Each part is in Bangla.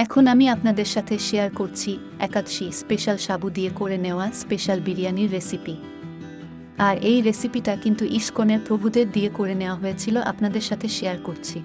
এখন আমি আপনাদের সাথে শেয়ার করছি একাদশী স্পেশাল সাবু দিয়ে করে নেওয়া স্পেশাল বিরিয়ানির রেসিপি। আর এই রেসিপিটা কিন্তু ইসকনের প্রভুদের দিয়ে করে নেওয়া হয়েছিল, আপনাদের সাথে শেয়ার করছি।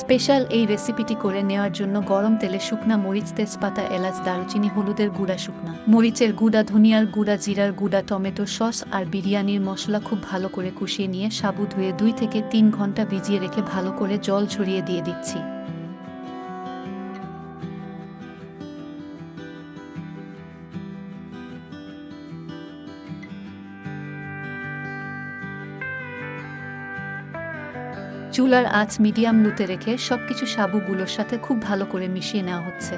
স্পেশাল এই রেসিপিটি করে নেওয়ার জন্য গরম তেলে শুকনা মরিচ, তেজপাতা, এলাচ, দারুচিনি, হলুদের গুঁড়া, শুকনা মরিচের গুঁড়া, ধনিয়ার গুঁড়া, জিরার গুঁড়া, টমেটো সস আর বিরিয়ানির মশলা খুব ভালো করে কষিয়ে নিয়ে সাবু ধুয়ে 2 থেকে 3 ঘন্টা ভিজিয়ে রেখে ভালো করে জল ঝরিয়ে দিয়ে দিচ্ছি। চুলার আঁচ মিডিয়াম লুতে রেখে সবকিছু সাবুগুলোর সাথে খুব ভালো করে মিশিয়ে নেওয়া হচ্ছে।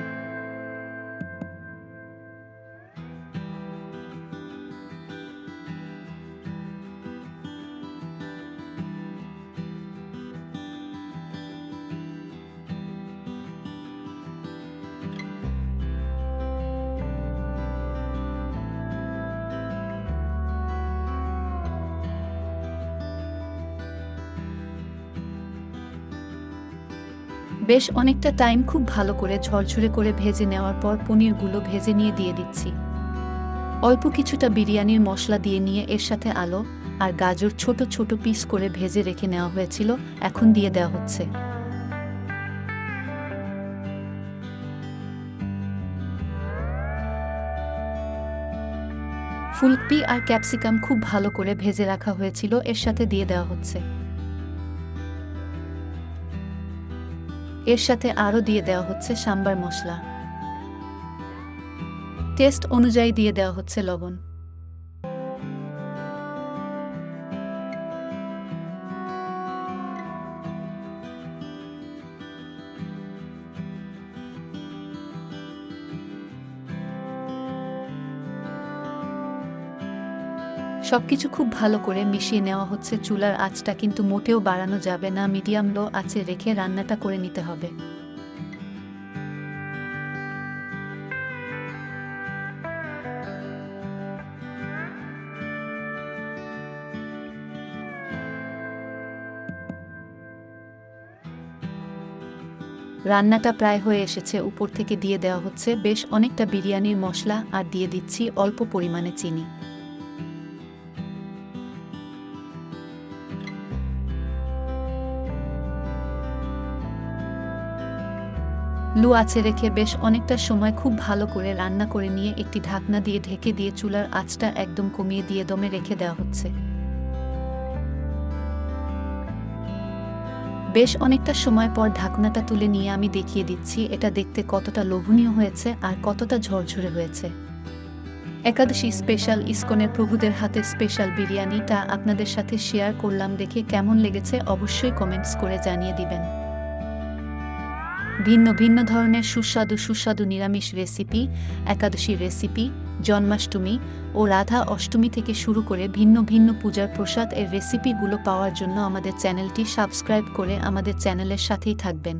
বেশ অনেকটা টাইম খুব ভালো করে ঝরঝরে করে ভেজে নেওয়ার পর পনিরগুলো ভেজে নিয়ে দিয়ে দিচ্ছি। অল্প কিছুটা বিরিয়ানির মশলা দিয়ে নিয়ে এর সাথে আলু আর গাজর ছোট ছোট পিস করে ভেজে রেখে নেওয়া হয়েছিল, এখন দিয়ে দেওয়া হচ্ছে। ফুলকপি আর ক্যাপসিকাম খুব ভালো করে ভেজে রাখা হয়েছিল, এর সাথে দিয়ে দেওয়া হচ্ছে। এর সাথে আরও দিয়ে দেওয়া হচ্ছে সাম্বার মশলা। টেস্ট অনুযায়ী দিয়ে দেওয়া হচ্ছে লবণ। সবকিছু খুব ভালো করে মিশিয়ে নেওয়া হচ্ছে। চুলার আঁচটা কিন্তু মোটেও বাড়ানো যাবে না, মিডিয়াম লো আঁচে রেখে রান্নাটা করে নিতে হবে। রান্নাটা প্রায় হয়ে এসেছে, উপর থেকে দিয়ে দেওয়া হচ্ছে বেশ অনেকটা বিরিয়ানির মশলা আর দিয়ে দিচ্ছি অল্প পরিমাণে চিনি। লো আঁচে রেখে বেশ অনেকটা সময় খুব ভালো করে রান্না করে নিয়ে একটি ঢাকনা দিয়ে ঢেকে দিয়ে চুলার আঁচটা একদম কমিয়ে দিয়ে দমে রেখে দেওয়া হচ্ছে। বেশ অনেকটা সময় পর ঢাকনাটা তুলে নিয়ে আমি দেখিয়ে দিচ্ছি এটা দেখতে কতটা লোভনীয় হয়েছে আর কতটা ঝরঝরে হয়েছে। একাদশী স্পেশাল ইসকনের প্রভুদের হাতের স্পেশাল বিরিয়ানিটা আপনাদের সাথে শেয়ার করলাম, দেখে কেমন লেগেছে অবশ্যই কমেন্টস করে জানিয়ে দিবেন। ভিন্ন ভিন্ন ধরনের সুস্বাদু সুস্বাদু নিরামিষ রেসিপি, একাদশী রেসিপি, জন্মাষ্টমী ও রাধা অষ্টমী থেকে শুরু করে ভিন্ন ভিন্ন পূজার প্রসাদ এর রেসিপিগুলো পাওয়ার জন্য আমাদের চ্যানেলটি সাবস্ক্রাইব করে আমাদের চ্যানেলের সাথেই থাকবেন।